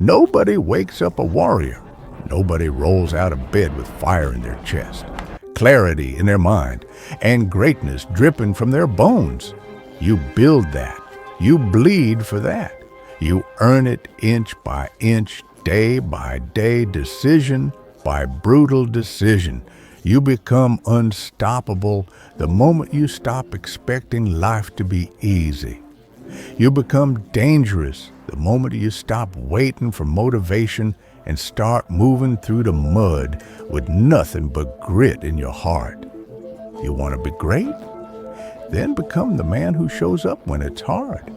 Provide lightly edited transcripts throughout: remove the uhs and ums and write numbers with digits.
Nobody wakes up a warrior. Nobody rolls out of bed with fire in their chest, clarity in their mind, and greatness dripping from their bones. You build that. You bleed for that. You earn it inch by inch, day by day, decision by brutal decision. You become unstoppable the moment you stop expecting life to be easy. You become dangerous the moment you stop waiting for motivation and start moving through the mud with nothing but grit in your heart. You want to be great? Then become the man who shows up when it's hard.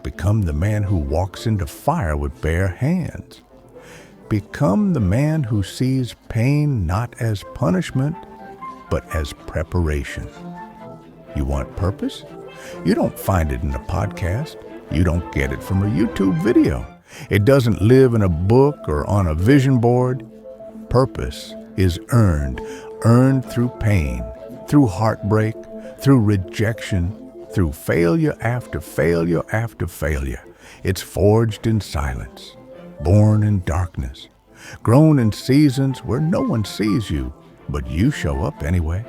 Become the man who walks into fire with bare hands. Become the man who sees pain not as punishment, but as preparation. You want purpose? You don't find it in a podcast. You don't get it from a YouTube video. It doesn't live in a book or on a vision board. Purpose is earned through pain, through heartbreak, through rejection, through failure after failure after failure. It's forged in silence, born in darkness, grown in seasons where no one sees you, but you show up anyway.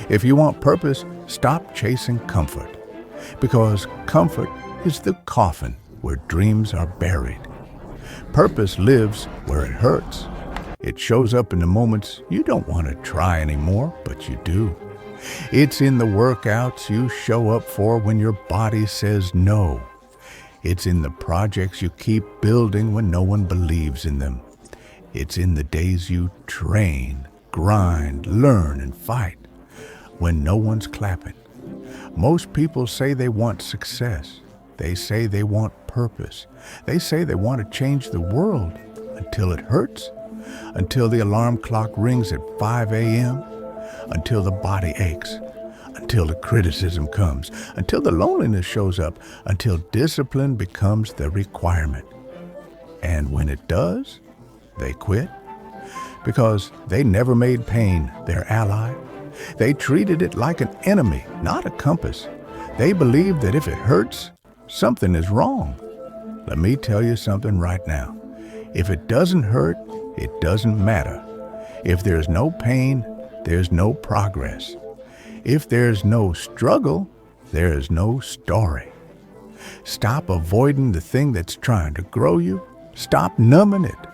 If you want purpose, stop chasing comfort, because comfort is the coffin where dreams are buried. Purpose lives where it hurts. It shows up in the moments you don't want to try anymore, but you do. It's in the workouts you show up for when your body says no. It's in the projects you keep building when no one believes in them. It's in the days you train, grind, learn, and fight when no one's clapping. Most people say they want success. They say they want purpose. They say they want to change the world until it hurts, until the alarm clock rings at 5 a.m., until the body aches, until the criticism comes, until the loneliness shows up, until discipline becomes the requirement. And when it does, they quit because they never made pain their ally. They treated it like an enemy, not a compass. They believed that if it hurts, something is wrong. Let me tell you something right now. If it doesn't hurt, it doesn't matter. If there's no pain, there's no progress. If there's no struggle, there is no story. Stop avoiding the thing that's trying to grow you. Stop numbing it.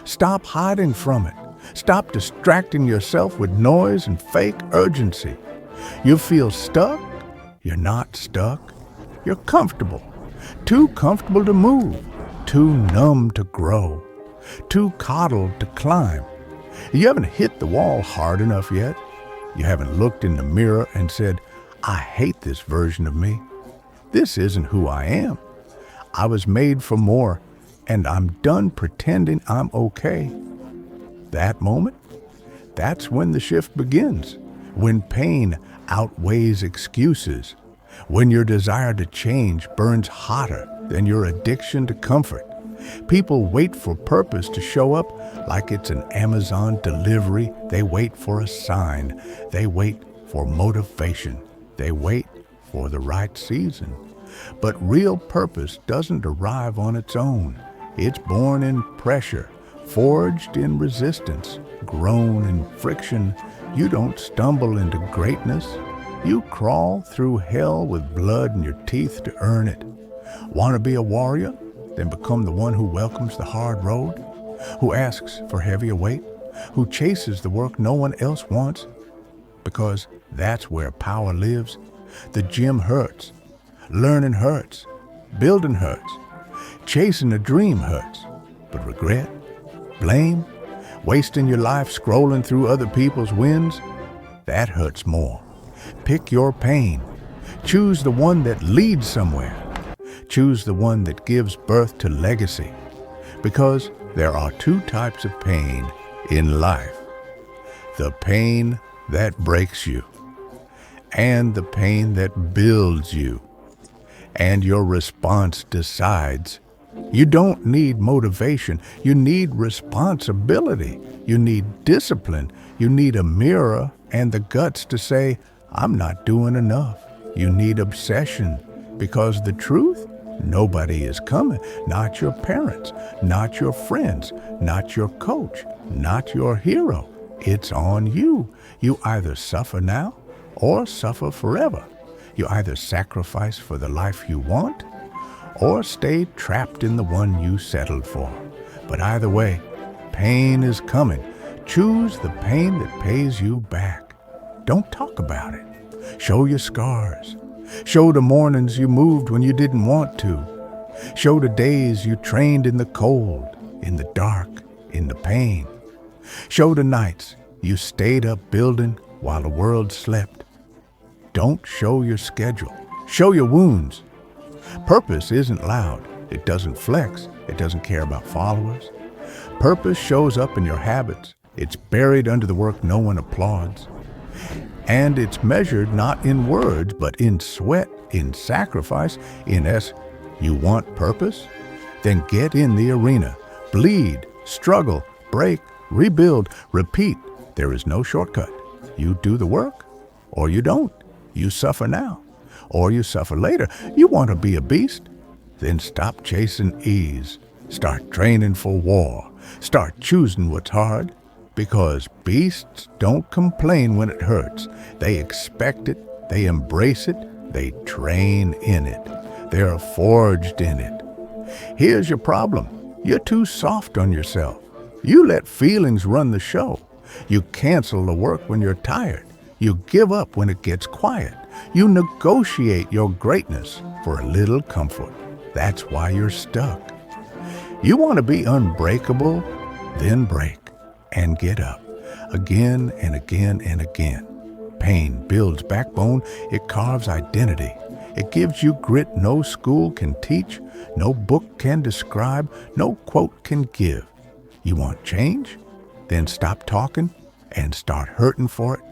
Stop hiding from it. Stop distracting yourself with noise and fake urgency. You feel stuck? You're not stuck. You're comfortable. Too comfortable to move. Too numb to grow. Too coddled to climb. You haven't hit the wall hard enough yet. You haven't looked in the mirror and said, I hate this version of me. This isn't who I am. I was made for more, and I'm done pretending I'm okay. That moment, that's when the shift begins. When pain outweighs excuses. When your desire to change burns hotter than your addiction to comfort. People wait for purpose to show up like it's an Amazon delivery. They wait for a sign. They wait for motivation. They wait for the right season. But real purpose doesn't arrive on its own. It's born in pressure, forged in resistance, grown in friction. You don't stumble into greatness. You crawl through hell with blood in your teeth to earn it. Want to be a warrior? Then become the one who welcomes the hard road, who asks for heavier weight, who chases the work no one else wants, because that's where power lives. The gym hurts, learning hurts, building hurts, chasing a dream hurts, but regret, blame, wasting your life scrolling through other people's wins, that hurts more. Pick your pain. Choose the one that leads somewhere. Choose the one that gives birth to legacy, because there are two types of pain in life. The pain that breaks you and the pain that builds you. And your response decides. You don't need motivation. You need responsibility. You need discipline. You need a mirror and the guts to say, I'm not doing enough. You need obsession, because the truth Nobody is coming, not your parents, not your friends, not your coach, not your hero. It's on you. You either suffer now or suffer forever. You either sacrifice for the life you want or stay trapped in the one you settled for. But either way, pain is coming. Choose the pain that pays you back. Don't talk about it. Show your scars. Show the mornings you moved when you didn't want to. Show the days you trained in the cold, in the dark, in the pain. Show the nights you stayed up building while the world slept. Don't show your schedule. Show your wounds. Purpose isn't loud. It doesn't flex. It doesn't care about followers. Purpose shows up in your habits. It's buried under the work no one applauds. And it's measured not in words, but in sweat, in sacrifice, in You want purpose? Then get in the arena. Bleed, struggle, break, rebuild, repeat. There is no shortcut. You do the work, or you don't. You suffer now, or you suffer later. You want to be a beast? Then stop chasing ease. Start training for war. Start choosing what's hard. Because beasts don't complain when it hurts. They expect it. They embrace it. They train in it. They're forged in it. Here's your problem. You're too soft on yourself. You let feelings run the show. You cancel the work when you're tired. You give up when it gets quiet. You negotiate your greatness for a little comfort. That's why you're stuck. You want to be unbreakable? Then break and get up again and again and again. Pain builds backbone. It carves identity. It gives you grit no school can teach, no book can describe, no quote can give. You want change? Then stop talking and start hurting for it.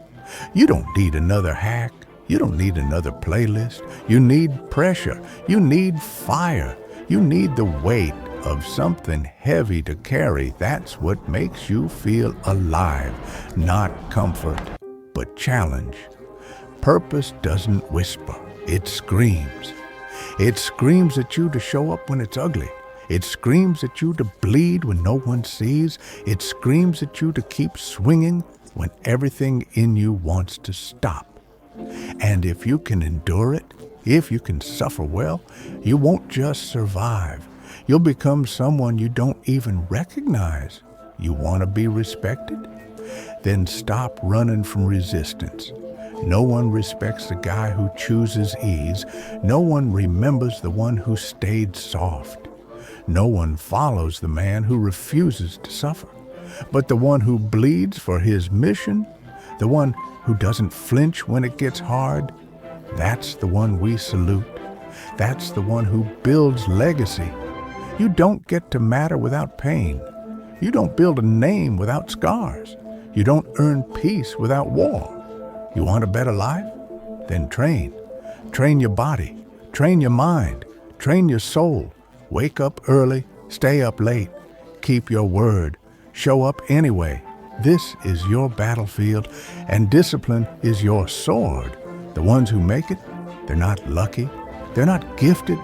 You don't need another hack. You don't need another playlist. You need pressure. You need fire. You need the weight of something heavy to carry. That's what makes you feel alive. Not comfort, but challenge. Purpose doesn't whisper. It screams. It screams at you to show up when it's ugly. It screams at you to bleed when no one sees. It screams at you to keep swinging when everything in you wants to stop. And if you can endure it, if you can suffer well, you won't just survive. You'll become someone you don't even recognize. You want to be respected? Then stop running from resistance. No one respects the guy who chooses ease. No one remembers the one who stayed soft. No one follows the man who refuses to suffer. But the one who bleeds for his mission, the one who doesn't flinch when it gets hard, that's the one we salute. That's the one who builds legacy. You don't get to matter without pain. You don't build a name without scars. You don't earn peace without war. You want a better life? Then train. Train your body. Train your mind. Train your soul. Wake up early. Stay up late. Keep your word. Show up anyway. This is your battlefield, and discipline is your sword. The ones who make it, they're not lucky. They're not gifted.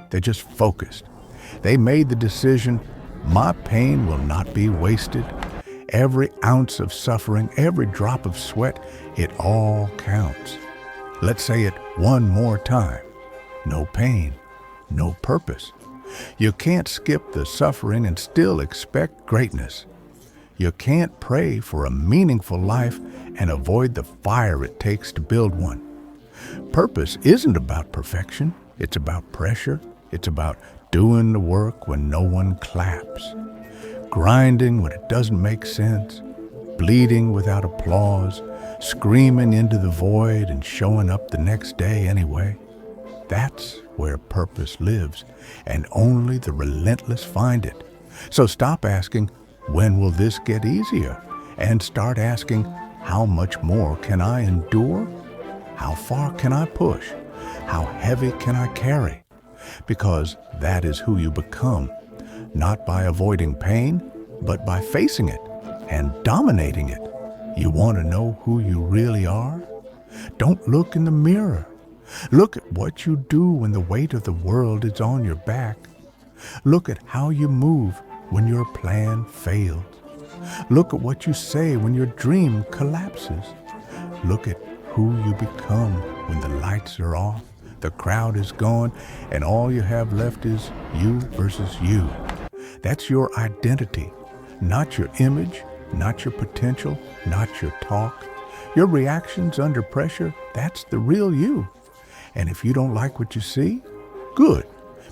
They're just focused. They made the decision, my pain will not be wasted. Every ounce of suffering, every drop of sweat, it all counts. Let's say it one more time. No pain, no purpose. You can't skip the suffering and still expect greatness. You can't pray for a meaningful life and avoid the fire it takes to build one. Purpose isn't about perfection. It's about pressure. It's about doing the work when no one claps. Grinding when it doesn't make sense. Bleeding without applause. Screaming into the void and showing up the next day anyway. That's where purpose lives, and only the relentless find it. So stop asking, when will this get easier? And start asking, how much more can I endure? How far can I push? How heavy can I carry? Because that is who you become, not by avoiding pain, but by facing it and dominating it. You want to know who you really are? Don't look in the mirror. Look at what you do when the weight of the world is on your back. Look at how you move when your plan fails. Look at what you say when your dream collapses. Look at who you become when the lights are off, the crowd is gone, and all you have left is you versus you. That's your identity, not your image, not your potential, not your talk. Your reactions under pressure, that's the real you. And if you don't like what you see, good,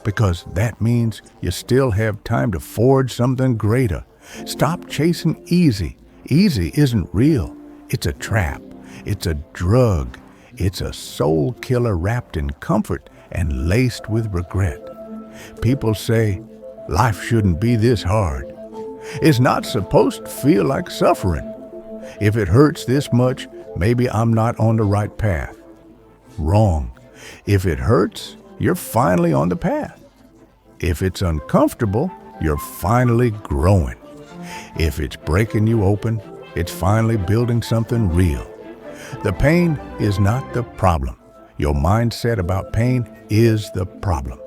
because that means you still have time to forge something greater. Stop chasing easy. Easy isn't real. It's a trap. It's a drug. It's a soul killer wrapped in comfort and laced with regret. People say, life shouldn't be this hard. It's not supposed to feel like suffering. If it hurts this much, maybe I'm not on the right path. Wrong. If it hurts, you're finally on the path. If it's uncomfortable, you're finally growing. If it's breaking you open, it's finally building something real. The pain is not the problem. Your mindset about pain is the problem.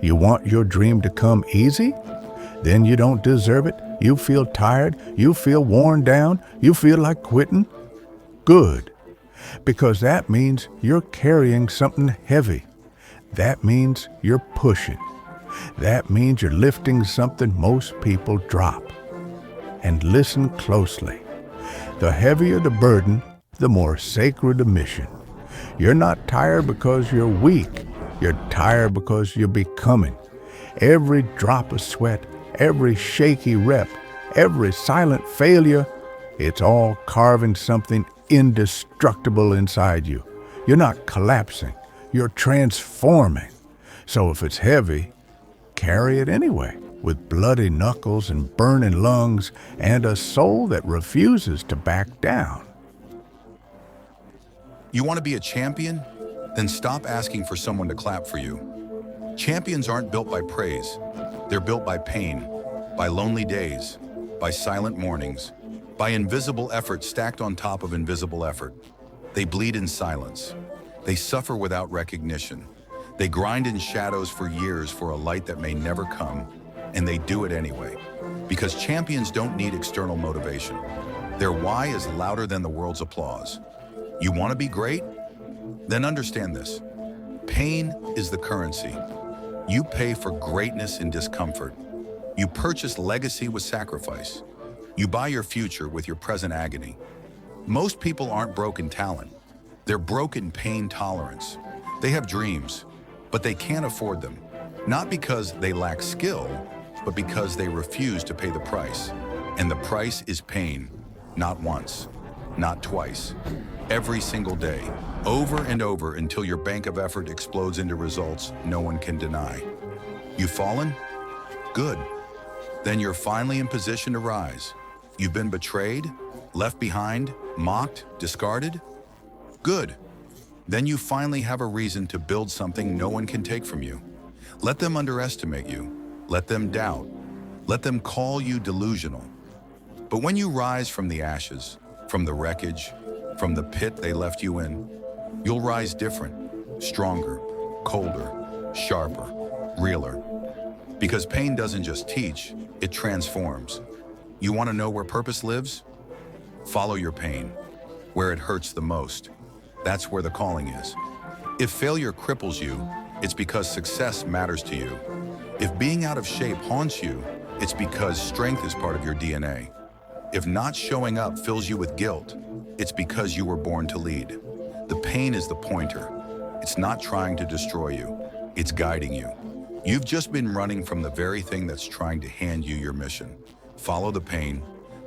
You want your dream to come easy? Then you don't deserve it. You feel tired. You feel worn down. You feel like quitting. Good. Because that means you're carrying something heavy. That means you're pushing. That means you're lifting something most people drop. And listen closely. The heavier the burden, the more sacred the mission. You're not tired because you're weak. You're tired because you're becoming. Every drop of sweat, every shaky rep, every silent failure, it's all carving something indestructible inside you. You're not collapsing. You're transforming. So if it's heavy, carry it anyway, with bloody knuckles and burning lungs and a soul that refuses to back down. You want to be a champion? Then stop asking for someone to clap for you. Champions aren't built by praise. They're built by pain, by lonely days, by silent mornings, by invisible effort stacked on top of invisible effort. They bleed in silence. They suffer without recognition. They grind in shadows for years for a light that may never come, and they do it anyway. Because champions don't need external motivation. Their why is louder than the world's applause. You want to be great? Then understand this. Pain is the currency. You pay for greatness in discomfort. You purchase legacy with sacrifice. You buy your future with your present agony. Most people aren't broken talent. They're broken pain tolerance. They have dreams, but they can't afford them. Not because they lack skill, but because they refuse to pay the price. And the price is pain, not once, not twice. Every single day, over and over until your bank of effort explodes into results no one can deny. You've fallen? Good. Then you're finally in position to rise. You've been betrayed, left behind, mocked, discarded? Good. Then you finally have a reason to build something no one can take from you. Let them underestimate you. Let them doubt. Let them call you delusional. But when you rise from the ashes, from the wreckage, from the pit they left you in, you'll rise different, stronger, colder, sharper, realer. Because pain doesn't just teach, it transforms. You want to know where purpose lives? Follow your pain, where it hurts the most. That's where the calling is. If failure cripples you, it's because success matters to you. If being out of shape haunts you, it's because strength is part of your DNA. If not showing up fills you with guilt, it's because you were born to lead. The pain is the pointer. It's not trying to destroy you. It's guiding you. You've just been running from the very thing that's trying to hand you your mission. Follow the pain,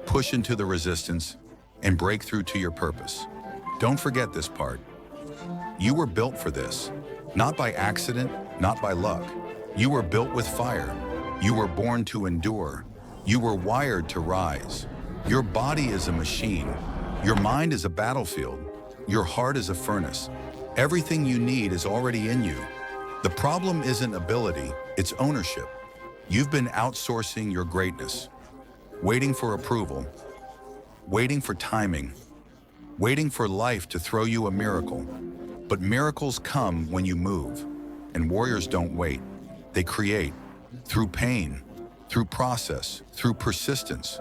push into the resistance, and break through to your purpose. Don't forget this part. You were built for this. Not by accident, not by luck. You were built with fire. You were born to endure. You were wired to rise. Your body is a machine. Your mind is a battlefield. Your heart is a furnace. Everything you need is already in you. The problem isn't ability, it's ownership. You've been outsourcing your greatness, waiting for approval, waiting for timing, waiting for life to throw you a miracle. But miracles come when you move, and warriors don't wait. They create, through pain, through process, through persistence.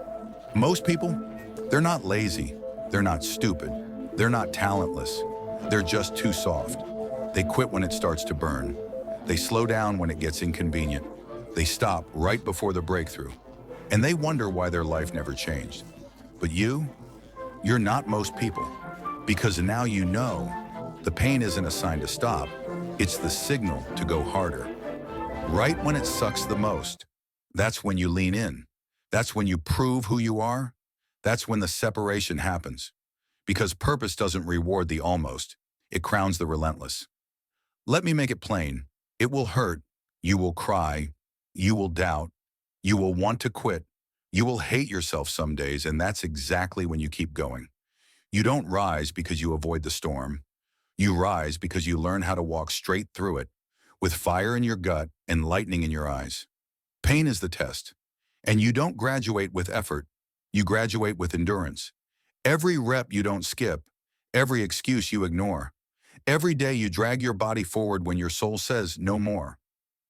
Most people, they're not lazy, they're not stupid, they're not talentless, they're just too soft. They quit when it starts to burn. They slow down when it gets inconvenient. They stop right before the breakthrough. And they wonder why their life never changed. But you're not most people. Because now you know the pain isn't a sign to stop, it's the signal to go harder. Right when it sucks the most, that's when you lean in. That's when you prove who you are. That's when the separation happens. Because purpose doesn't reward the almost, it crowns the relentless. Let me make it plain. It will hurt. You will cry. You will doubt. You will want to quit. You will hate yourself some days, and that's exactly when you keep going. You don't rise because you avoid the storm. You rise because you learn how to walk straight through it, with fire in your gut and lightning in your eyes. Pain is the test. And you don't graduate with effort. You graduate with endurance. Every rep you don't skip, every excuse you ignore, every day you drag your body forward when your soul says no more.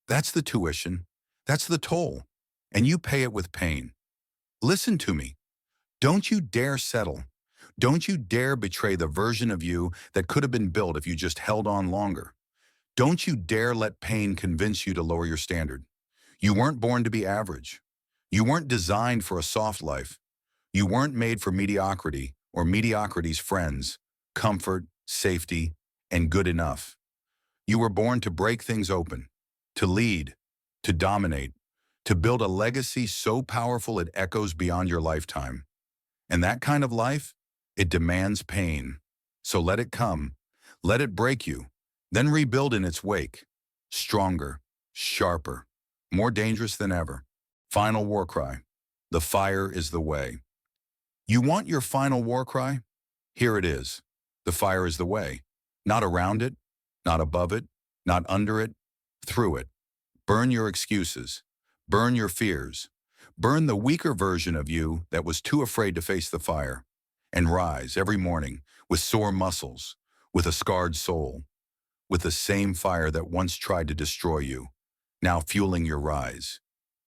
That's the tuition. That's the toll. And you pay it with pain. Listen to me. Don't you dare settle. Don't you dare betray the version of you that could have been built if you just held on longer. Don't you dare let pain convince you to lower your standard. You weren't born to be average. You weren't designed for a soft life. You weren't made for mediocrity or mediocrity's friends, comfort, safety, and good enough. You were born to break things open, to lead, to dominate, to build a legacy so powerful it echoes beyond your lifetime. And that kind of life, it demands pain. So let it come, let it break you, then rebuild in its wake, stronger, sharper, more dangerous than ever. Final war cry. The fire is the way. You want your final war cry? Here it is. The fire is the way. Not around it, not above it, not under it, through it. Burn your excuses. Burn your fears. Burn the weaker version of you that was too afraid to face the fire. And rise every morning with sore muscles, with a scarred soul, with the same fire that once tried to destroy you, now fueling your rise.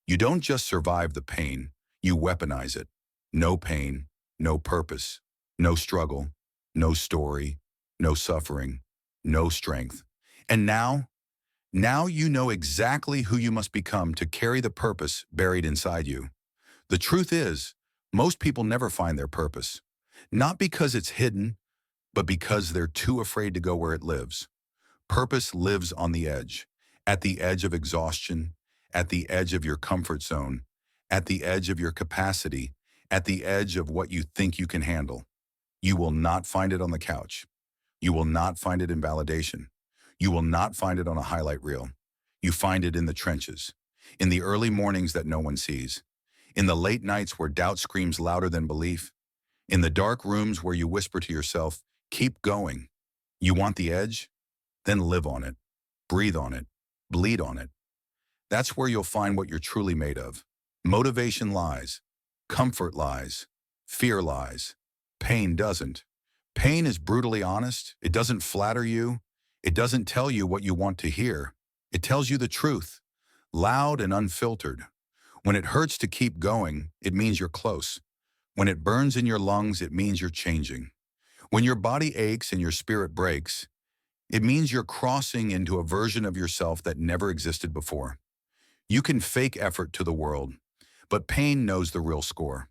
You don't just survive the pain, you weaponize it. No pain, no purpose, no struggle, no story, no suffering, no strength. And now you know exactly who you must become to carry the purpose buried inside you. The truth is, most people never find their purpose. Not because it's hidden, but because they're too afraid to go where it lives. Purpose lives on the edge, at the edge of exhaustion, at the edge of your comfort zone, at the edge of your capacity, at the edge of what you think you can handle. You will not find it on the couch. You will not find it in validation. You will not find it on a highlight reel. You find it in the trenches, in the early mornings that no one sees, in the late nights where doubt screams louder than belief, in the dark rooms where you whisper to yourself, keep going. You want the edge? Then live on it, breathe on it, bleed on it. That's where you'll find what you're truly made of. Motivation lies, comfort lies, fear lies. Pain doesn't. Pain is brutally honest. It doesn't flatter you. It doesn't tell you what you want to hear. It tells you the truth, loud and unfiltered. When it hurts to keep going, it means you're close. When it burns in your lungs, it means you're changing. When your body aches and your spirit breaks, it means you're crossing into a version of yourself that never existed before. You can fake effort to the world, but pain knows the real score.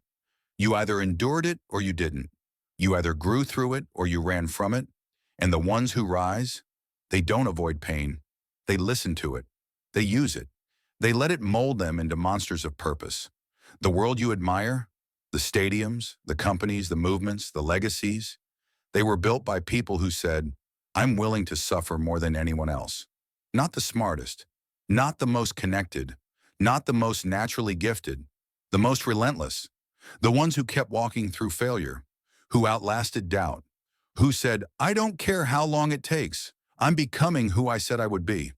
You either endured it or you didn't. You either grew through it or you ran from it. And the ones who rise, they don't avoid pain. They listen to it. They use it. They let it mold them into monsters of purpose. The world you admire, the stadiums, the companies, the movements, the legacies, they were built by people who said, I'm willing to suffer more than anyone else. Not the smartest, not the most connected, not the most naturally gifted, the most relentless, the ones who kept walking through failure, who outlasted doubt, who said, I don't care how long it takes, I'm becoming who I said I would be.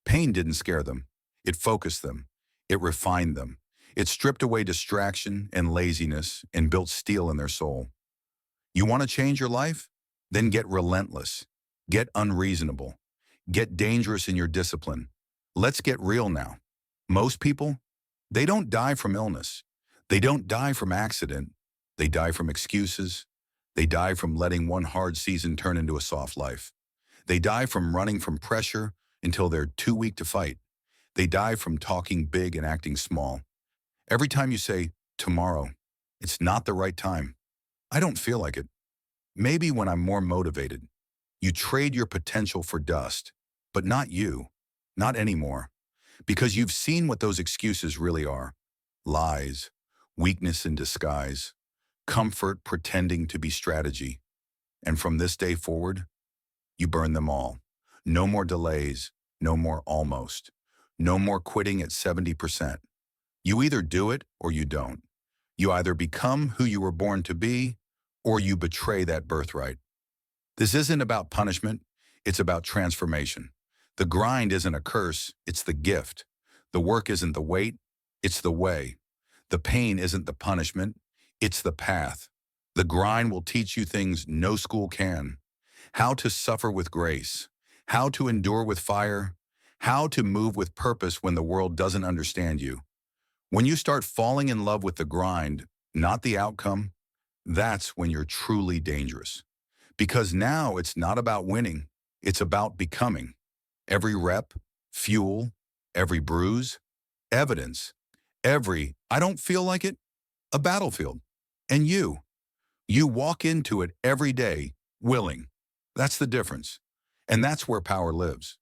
Pain didn't scare them. It focused them. It refined them. It stripped away distraction and laziness and built steel in their soul. You want to change your life? Then get relentless. Get unreasonable. Get dangerous in your discipline. Let's get real now. Most people, they don't die from illness. They don't die from accident. They die from excuses. They die from letting one hard season turn into a soft life. They die from running from pressure until they're too weak to fight. They die from talking big and acting small. Every time you say, tomorrow, it's not the right time. I don't feel like it. Maybe when I'm more motivated. You trade your potential for dust, but not you, not anymore, because you've seen what those excuses really are. Lies, weakness in disguise, comfort pretending to be strategy. And from this day forward, you burn them all. No more delays, no more almost. No more quitting at 70%. You either do it or you don't. You either become who you were born to be or you betray that birthright. This isn't about punishment, it's about transformation. The grind isn't a curse, it's the gift. The work isn't the weight, it's the way. The pain isn't the punishment, it's the path. The grind will teach you things no school can. How to suffer with grace, how to endure with fire, how to move with purpose when the world doesn't understand you. When you start falling in love with the grind, not the outcome, that's when you're truly dangerous. Because now it's not about winning, it's about becoming. Every rep, fuel, every bruise, evidence, every I don't feel like it, a battlefield. And you walk into it every day, willing. That's the difference. And that's where power lives.